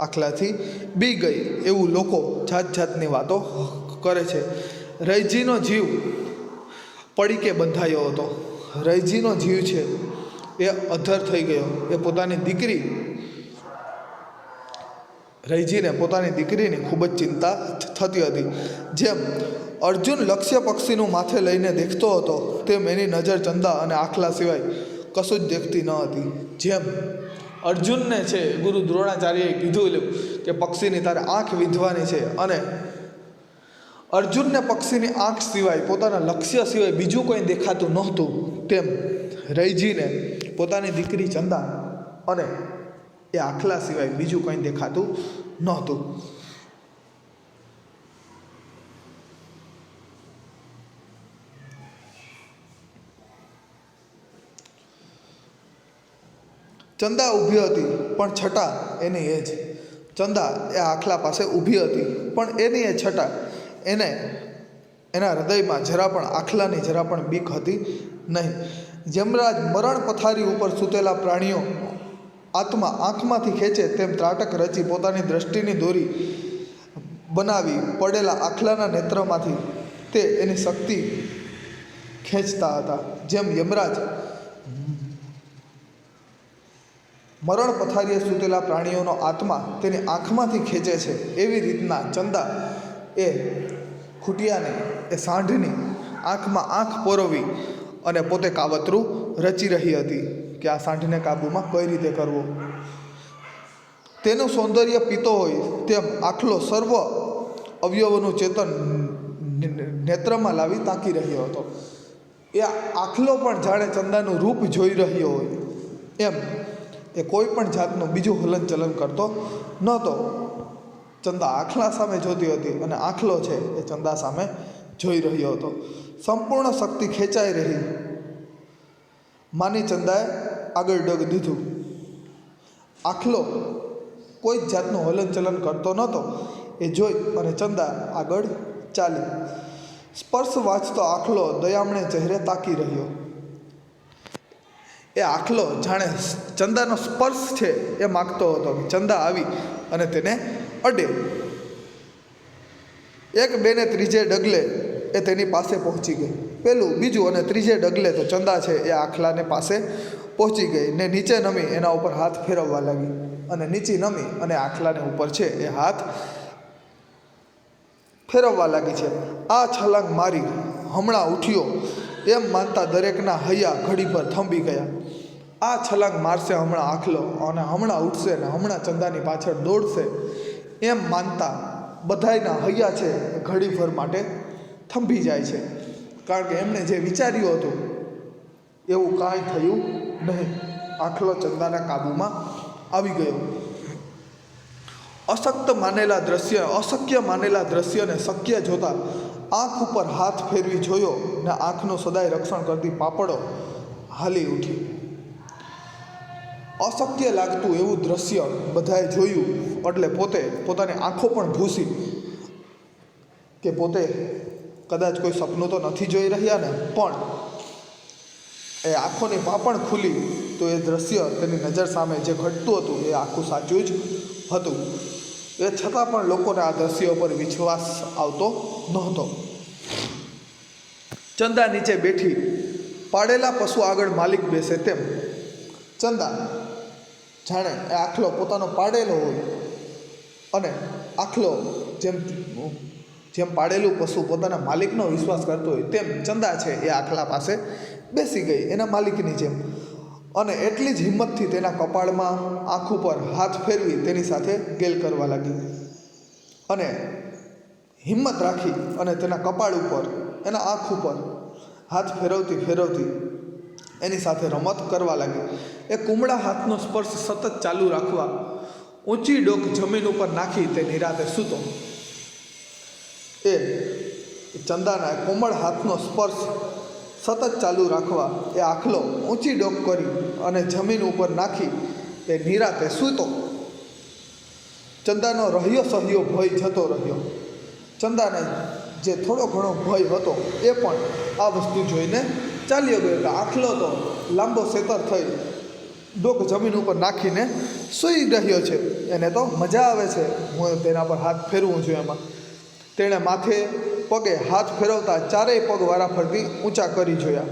આખલાથી બી ગઈ એવું લોકો જાત જાતની વાતો કરે છે. રૈજીનો જીવ પડીકે બંધાયો હતો. રૈજીનો જીવ છે એ અધર થઈ ગયો. એ પોતાની દીકરી રૈજીને પોતાની દીકરીની ખૂબ જ ચિંતા થતી હતી. જેમ અર્જુન લક્ષ્ય પક્ષીનું માથે લઈને દેખતો હતો તેમ એની નજર ચંદા અને આખલા સિવાય કશું જ દેખતી ન હતી. જેમ અર્જુનને છે ગુરુ દ્રોણાચાર્યએ કીધું કે પક્ષીની તારે આંખ વીંધવાની છે અને અર્જુનને પક્ષીની આંખ સિવાય પોતાના લક્ષ્ય સિવાય બીજું કંઈ દેખાતું નહોતું, તેમ રૈજીને પોતાની દીકરી ચંદા અને એ આખલા સિવાય બીજું કંઈ દેખાતું નહોતું. ચંદા ઊભી હતી પણ છટા એની એ જ. ચંદા એ આખલા પાસે ઊભી હતી પણ એની એ છટા એને એના હૃદયમાં જરા પણ આખલાની જરા પણ બીક હતી નહીં. યમરાજ મરણ પથારી ઉપર સૂતેલા પ્રાણીઓ આત્મા આંખમાંથી ખેંચે તેમ ત્રાટક રચી પોતાની દ્રષ્ટિની દોરી બનાવી પડેલા આખલાના નેત્રમાંથી તે એની શક્તિ ખેંચતા હતા. જેમ યમરાજ મરણ પથારીએ સૂતેલા પ્રાણીઓનો આત્મા તેની આંખમાંથી ખેંચે છે એવી રીતના ચંદા એ ખૂટિયાને એ સાંઢની આંખમાં આંખ પોરવી અને પોતે કાવતરું રચી રહી હતી કે આ સાંઢને કાબૂમાં કઈ રીતે કરવો. તેનું સૌંદર્ય પીતો હોય તેમ આખલો સર્વ અવયવોનું ચેતન નેત્રમાં લાવી તાકી રહ્યો હતો. એ આખલો પણ જાણે ચંદાનું રૂપ જોઈ રહ્યો હોય એમ એ કોઈ પણ જાતનું બીજું હલનચલન કરતો નહોતો. ચંદા આખલા સામે જોતી હતી અને આખલો છે એ ચંદા સામે જોઈ રહ્યો હતો. સંપૂર્ણ શક્તિ ખેંચાઈ રહી માની ચંદાએ આગળ ડગ દીધું. આખલો કોઈ જ જાતનું હલનચલન કરતો નહોતો એ જોઈ અને ચંદા આગળ ચાલી. સ્પર્શ વાંચતો આખલો દયામણે ચહેરે તાકી રહ્યો. એ આખલો જાણે ચંદાનો સ્પર્શ છે એ માગતો હતો. ચંદા આવી અને તેને અડે. એક બે ને ત્રીજે ડગલે એ તેની પાસે પહોંચી ગઈ. પેલું બીજું અને ત્રીજે ડગલે તો ચંદા છે એ આખલાને પાસે પહોંચી ગઈ ને નીચે નમી એના ઉપર હાથ ફેરવવા લાગી અને નીચે નમી અને આખલાને ઉપર છે એ હાથ ફેરવવા લાગી છે. આ છલાંગ મારી હમણાં ઉઠ્યો એમ માનતા દરેકના હૈયા ઘડીભર થંભી ગયા. આ છલાંગ મારશે હમણાં આખલો અને હમણાં ઉઠશે ને હમણાં ચંદાની પાછળ દોડશે એમ માનતા બધાયના હૈયા છે ઘડીભર માટે થંભી જાય છે. કારણ કે એમણે જે વિચાર્યું હતું એવું કાંઈ થયું નહીં. આખલો ચંદાના કાબૂમાં આવી ગયો. અશક્ય માનેલા દ્રશ્યને શક્ય જોતા આંખ ઉપર હાથ ફેરવી જોયો ને આંખનું સદાય રક્ષણ કરતી પાપડો હાલી ઉઠી. અશક્ય લાગતું એવું દ્રશ્ય બધાએ જોયું એટલે પોતાની આંખો પણ ભૂસી કે પોતે કદાચ કોઈ સપનું તો નથી જોઈ રહ્યા ને, પણ એ આંખોની પાપણ ખુલી તો એ દ્રશ્ય તેની નજર સામે જે ઘટતું હતું એ આખું સાચું જ હતું. એ છતાં પણ લોકોને આ દ્રશ્ય પર વિશ્વાસ આવતો નહોતો. ચંદા નીચે બેઠી પાડેલા પશુ આગળ માલિક બેસે તેમ ચંદા જાણે એ આખલો પોતાનો પાડેલો હોય અને આખલો જેમ પાડેલું પશુ પોતાના માલિકનો વિશ્વાસ કરતો હોય તેમ ચંદા છે એ આખલા પાસે બેસી ગઈ એના માલિકની જેમ. અને એટલી જ હિંમતથી તેના કપાળમાં આંખ ઉપર હાથ ફેરવી તેની સાથે ગેલ કરવા લાગી. અને હિંમત રાખી અને તેના કપાળ ઉપર એના આંખ ઉપર હાથ ફેરવતી એની સાથે રમત કરવા લાગી. એ કુમળા હાથનો સ્પર્શ સતત ચાલુ રાખવા ઊંચી ડોક જમીન ઉપર નાખી તે નિરાતે સૂતો. એ ચંદાના કોમળ હાથનો સ્પર્શ સતત ચાલુ રાખવા એ આખલો ઊંચી ડોક કરી અને જમીન ઉપર નાખી એ નિરાતે સૂતો. ચંદાનો રહ્યો સહ્યો ભય જતો રહ્યો. ચંદાને જે થોડો ઘણો ભય હતો એ પણ આ વસ્તુ જોઈને ચાલ્યો ગયો કે આખલો તો લાંબો સેતર થઈ ડોક જમીન ઉપર નાખીને સૂઈ રહ્યો છે, એને તો મજા આવે છે, હું તેના પર હાથ ફેરવું છું. એમાં તેણે માથે પગે હાથ ફેરવતા ચારેય પગ વારાફરતી ઊંચા કરી જોયા.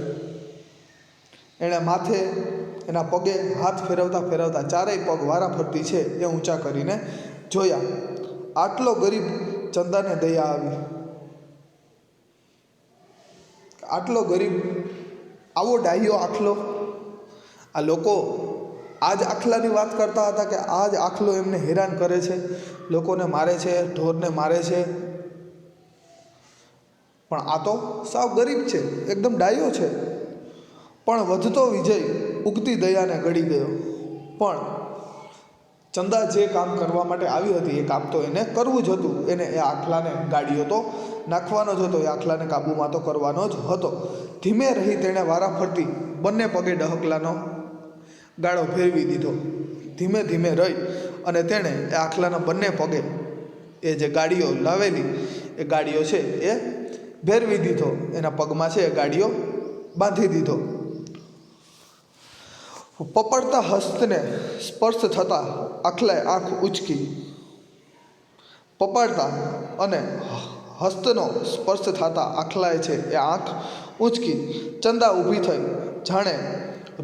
એણે માથે એના પગે હાથ ફેરવતા ચારેય પગ વારાફરતી છે એ ઊંચા કરીને જોયા. આટલો ગરીબ ચંદાને દયા આવી. આવો ડાહ્યો આખલો. આ લોકો આ જ આખલાની વાત કરતા હતા કે આ જ આખલો એમને હેરાન કરે છે, લોકોને મારે છે, ઢોરને મારે છે. પણ આ તો સાવ ગરીબ છે, એકદમ ડાયો છે. પણ વધતો વિજય ઉગતી દયાને ગળી ગયો. પણ ચંદા જે કામ કરવા માટે આવી હતી એ કામ તો એને કરવું જ હતું. એને એ આખલાને ગાડીઓ તો નાખવાનો જ હતો, એ આખલાને કાબૂમાં તો કરવાનો જ હતો. ધીમે રહી તેણે વારાફરતી બંને પગે ડહકલાનો ગાળો ફેરવી દીધો. ધીમે ધીમે રહી અને તેણે એ આખલાના બંને પગે એ જે ગાડીઓ લાવેલી એ ગાડીઓ છે એ ભેરવી દીધો. એના પગમાં છે એ ગાડીઓ બાંધી દીધો. પપડતા હસ્તને સ્પર્શ થતાં આખલાએ આંખ ઉંચકી. પપાડતા અને હસ્તનો સ્પર્શ થતાં આખલાએ છે એ આંખ ઊંચકી. ચંદા ઊભી થઈ જાણે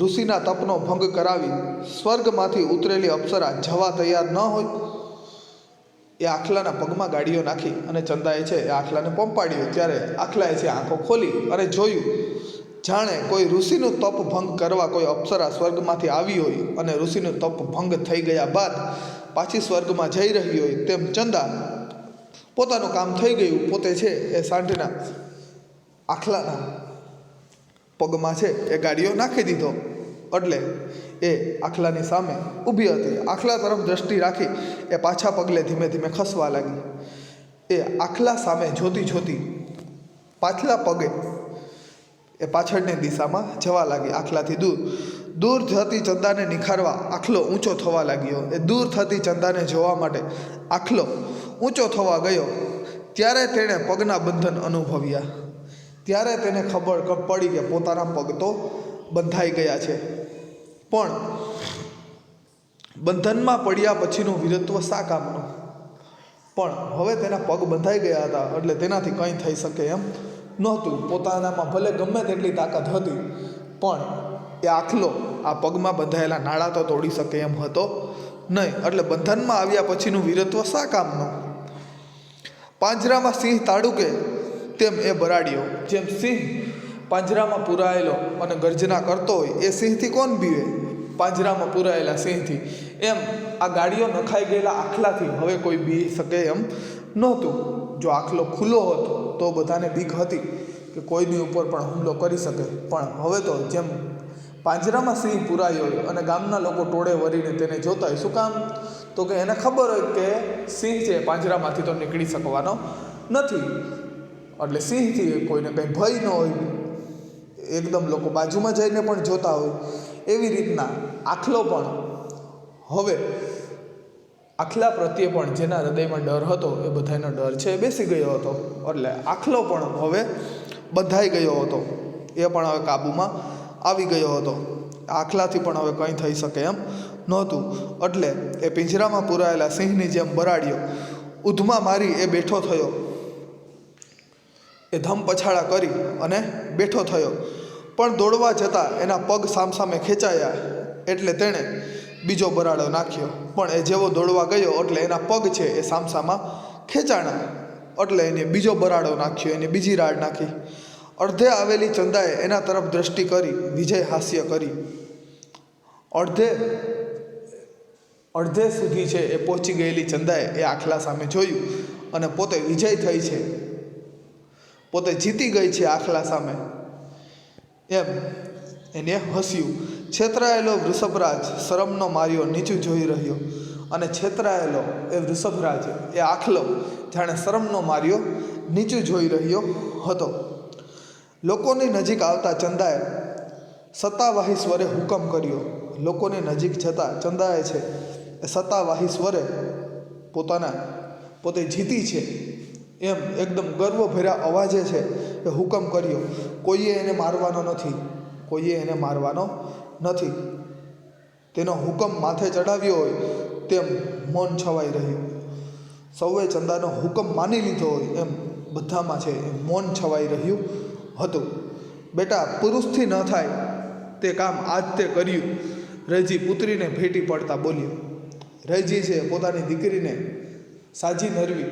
ઋષિના તપનો ભંગ કરાવી સ્વર્ગમાંથી ઉતરેલી અપ્સરા જવા તૈયાર ન હોય. એ આખલાના પગમાં ગાડીઓ નાખી અને ચંદાએ છે એ આખલાને પંપાડ્યો. ત્યારે આખલાએ છે આંખો ખોલી અને જોયું જાણે કોઈ ઋષિનું તપ ભંગ કરવા કોઈ અપ્સરા સ્વર્ગમાંથી આવી હોય અને ઋષિનું તપ ભંગ થઈ ગયા બાદ પાછી સ્વર્ગમાં જઈ રહી હોય તેમ ચંદા પોતાનું કામ થઈ ગયું પોતે છે એ સાંઢના આખલાના પગમાં છે એ ગાડીઓ નાખી દીધો. એટલે એ આખલાની સામે ઊભી હતી. આખલા તરફ દ્રષ્ટિ રાખી એ પાછા પગલે ધીમે ધીમે ખસવા લાગી. એ આખલા સામે જોતી પાછલા પગે એ પાછળની દિશામાં જવા લાગી. આખલાથી દૂર જતી ચંદાને નિખારવા આખલો ઊંચો થવા લાગ્યો. એ દૂર થતી ચંદાને જોવા માટે આખલો ઊંચો થવા ગયો. ત્યારે તેણે પગના બંધન અનુભવ્યા. ત્યારે તેને ખબર પડી કે પોતાના પગ તો બંધાઈ ગયા છે. પણ બંધનમાં પડ્યા પછીનું વીરત્વ શા કામનું? પણ હવે તેના પગ બંધાઈ ગયા હતા એટલે તેનાથી કંઈ થઈ શકે એમ નહોતું. પોતાનામાં ભલે ગમે તેટલી તાકાત હતી પણ એ આખલો આ પગમાં બંધાયેલા નાળા તો તોડી શકે એમ હતો નહીં. એટલે બંધનમાં આવ્યા પછીનું વીરત્વ શા કામનું? પાંજરામાં સિંહ તાડુકે તેમ એ બરાડ્યો. જેમ સિંહ પાંજરામાં પૂરાયેલો અને ગર્જના કરતો હોય એ સિંહથી કોણ બીવે? પાંજરામાં પૂરાયેલા સિંહથી. એમ આ ગાડીઓ નખાઈ ગયેલા આખલાથી હવે કોઈ બી શકે એમ નહોતું. જો આખલો ખુલ્લો હતો તો બધાને બીક હતી કે કોઈની ઉપર પણ હુમલો કરી શકે, પણ હવે તો જેમ પાંજરામાં સિંહ પૂરાયો હોય અને ગામના લોકો ટોળે વળીને તેને જોતા હોય. શું કામ? તો કે એને ખબર હોય કે સિંહ છે પાંજરામાંથી તો નીકળી શકવાનો નથી, એટલે સિંહથી કોઈને કંઈ ભય ન હોય. એકદમ લોકો બાજુમાં જઈને પણ જોતા હોય. એવી રીતના આખલો પણ હવે આખલા પ્રત્યે પણ જેના હૃદયમાં ડર હતો એ બધાનો ડર છે એ બેસી ગયો હતો. એટલે આખલો પણ હવે બંધાઈ ગયો હતો, એ પણ હવે કાબૂમાં આવી ગયો હતો. આખલાથી પણ હવે કંઈ થઈ શકે એમ નહોતું. એટલે એ પિંજરામાં પૂરાયેલા સિંહની જેમ બરાડ્યો, ઊધમાં મારી એ બેઠો થયો. એ ધમ પછાડા કરી અને બેઠો થયો, પણ દોડવા જતાં એના પગ સામસામે ખેંચાયા એટલે તેણે બીજો બરાડો નાખ્યો. પણ એ જેવો દોડવા ગયો એટલે એના પગ છે એ સામસામાં ખેંચાણા, એટલે એને બીજો બરાડો નાખ્યો, એને બીજી રાડ નાખી. અડધે આવેલી ચંદાએ એના તરફ દ્રષ્ટિ કરી વિજય હાસ્ય કરી. અડધે સુધી છે એ પહોંચી ગયેલી ચંદાએ એ આખલા સામે જોયું અને પોતે વિજય થઈ છે, પોતે જીતી ગઈ છે આખલા સામે એમ એને હસ્યું. છેતરાયેલો વૃષભરાજ શરમનો માર્યો નીચું જોઈ રહ્યો, અને છેતરાયેલો એ વૃષભરાજ એ આખલો જાણે શરમનો માર્યો નીચું જોઈ રહ્યો હતો. લોકોની નજીક આવતા ચંદાએ સત્તાવાહી સ્વરે હુકમ કર્યો. લોકોની નજીક જતાં ચંદાએ છે એ સત્તાવાહી સ્વરે પોતે જીતી છે એમ એકદમ ગર્વભર્યા અવાજે છે એ હુકમ કર્યો. કોઈએ એને મારવાનો નથી, કોઈએ એને મારવાનો નથી. તેનો હુકમ માથે ચડાવ્યો હોય તેમ મૌન છવાઈ રહ્યું. સૌએ ચંદાનો હુકમ માની લીધો હોય એમ બધામાં છે એ મૌન છવાઈ રહ્યું હતું. બેટા, પુરુષથી ન થાય તે કામ આજ તે કર્યું, રૈજી પુત્રીને ભેટી પડતા બોલ્યો. રૈજી છે પોતાની દીકરીને સાજી નરવી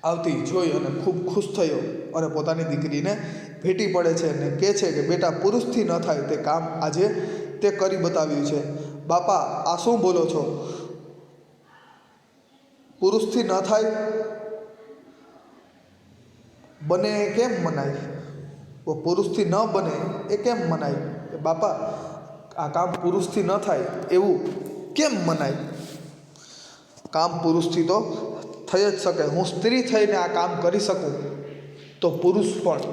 આવતી જોઈ અને ખૂબ ખુશ થયો અને પોતાની દીકરીને ભેટી પડે છે અને કહે છે કે બેટા, પુરુષથી ન થાય તે કામ આજે તે કરી બતાવ્યું છે. બાપા, આ શું બોલો છો? પુરુષથી ન થાય બને એ કેમ મનાય? પુરુષથી ન બને એ કેમ મનાય? બાપા, આ કામ પુરુષથી ન થાય એવું કેમ મનાય? કામ પુરુષથી તો થઈ જ શકે. હું સ્ત્રી થઈને આ કામ કરી શકું તો પુરુષ પણ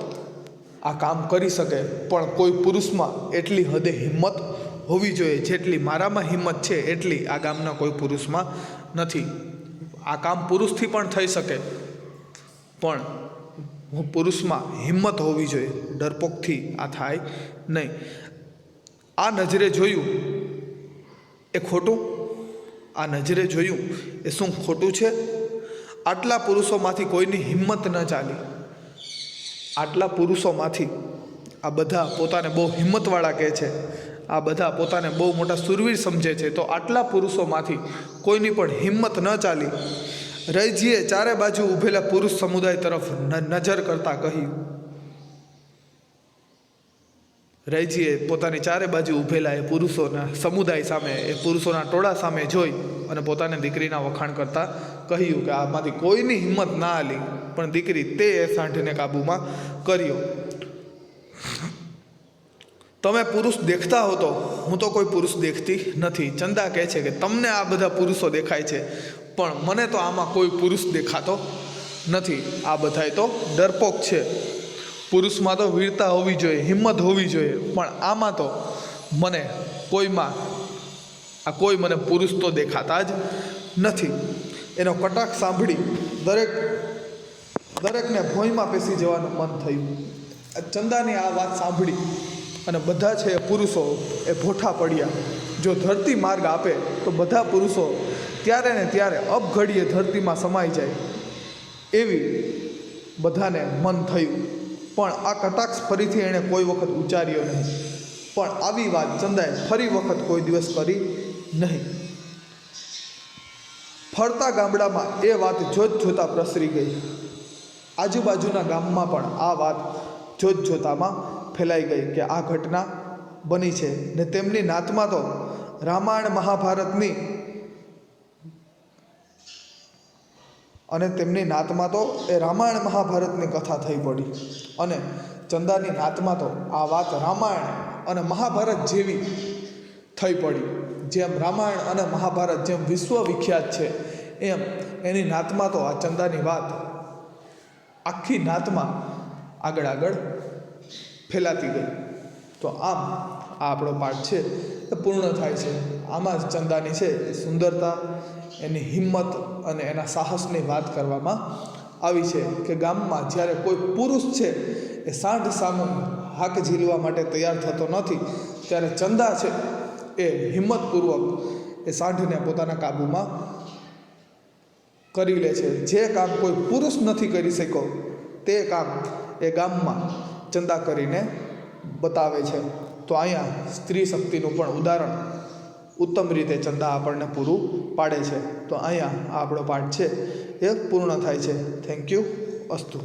આ કામ કરી શકે, પણ કોઈ પુરુષમાં એટલી હદે હિંમત હોવી જોઈએ જેટલી મારામાં હિંમત છે એટલી આ ગામના કોઈ પુરુષમાં નથી. આ કામ પુરુષથી પણ થઈ શકે, પણ પુરુષમાં હિંમત હોવી જોઈએ, ડરપોકથી આ થાય નહીં. આ નજરે જોયું એ ખોટું? આ નજરે જોયું એ શું ખોટું છે? આટલા પુરુષોમાંથી કોઈની હિંમત ન ચાલી. આટલા પુરુષોમાંથી આ બધા પોતાને બહુ હિંમતવાળા કહે છે, આ બધા પોતાને બહુ મોટા શૂરવીર સમજે છે, તો આટલા પુરુષોમાંથી કોઈની પણ હિંમત ન ચાલી. રૈજીએ ચારે બાજુ ઊભેલા પુરુષ સમુદાય તરફ નજર કરતાં કહ્યું. રૈજીએ પોતાની ચારે બાજુ ઊભેલા એ પુરુષોના સમુદાય સામે, એ પુરુષોના ટોળા સામે જોઈ અને પોતાની દીકરીના વખાણ કરતાં કહ્યું કે આમાંથી કોઈની હિંમત ના આલી, પણ દીકરી તે એ સાંઢને કાબૂમાં કર્યો. તમે પુરુષ દેખતા હો તો હું તો કોઈ પુરુષ દેખતી નથી. ચંદા કહે છે કે તમને આ બધા પુરુષો દેખાય છે, પણ મને તો આમાં કોઈ પુરુષ દેખાતો નથી. આ બધાય તો ડરપોક છે. પુરુષમાં તો વીરતા હોવી જોઈએ, હિંમત હોવી જોઈએ, પણ આમાં તો મને કોઈ મને પુરુષ તો દેખાતા જ નથી. એનો કટાક્ષ સાંભળી દરેકને ભોંયમાં પેસી જવાનું મન થયું. ચંદાની આ વાત સાંભળી અને બધા છે એ પુરુષો એ ભોઠા પડ્યા. જો ધરતી માર્ગ આપે તો બધા પુરુષો ત્યારે ને ત્યારે અબઘડીએ ધરતીમાં સમાઈ જાય એવી બધાને મન થયું. પણ આ કટાક્ષ ફરીથી એણે કોઈ વખત ઉચ્ચાર્યો નહીં. પણ આવી વાત ચંદાએ ફરી વખત કોઈ દિવસ કરી નહીં. ફરતા ગામડામાં એ વાત જોતા પ્રસરી ગઈ. આજુબાજુના ગામમાં પણ આ વાત જોતજોતામાં ફેલાઈ ગઈ કે આ ઘટના બની છે ને તેમની નાતમાં તો રામાયણ મહાભારતની અને તેમની નાતમાં તો એ રામાયણ મહાભારતની કથા થઈ પડી અને ચંદાની નાતમાં તો આ વાત રામાયણ અને મહાભારત જેવી થઈ પડી. જેમ રામાયણ અને મહાભારત જેમ વિશ્વ વિખ્યાત છે એમ એની નાતમાં તો આ ચંદાની વાત આખી નાતમાં આગળ આગળ ફેલાતી ગઈ. તો આમ આ આપણો પાઠ છે એ પૂર્ણ થાય છે. આમાં જ ચંદાની છે એ સુંદરતા, એની હિંમત અને એના સાહસની વાત કરવામાં આવી છે કે ગામમાં જ્યારે કોઈ પુરુષ છે એ સાંઢ સામું હાક ઝીલવા માટે તૈયાર થતો નથી, ત્યારે ચંદા છે એ હિંમતપૂર્વક એ સાંઢને પોતાના કાબૂમાં કરી લે છે. જે કામ કોઈ પુરુષ નથી કરી શક્યો તે કામ એ ગામમાં ચંદા કરીને બતાવે છે. તો અહીંયા સ્ત્રી શક્તિનું પણ ઉદાહરણ ઉત્તમ રીતે ચંદા આપણને પૂરું પાડે છે. તો અહીંયા આ આપણો પાઠ છે એ પૂર્ણ થાય છે. Thank you. અસ્તુ.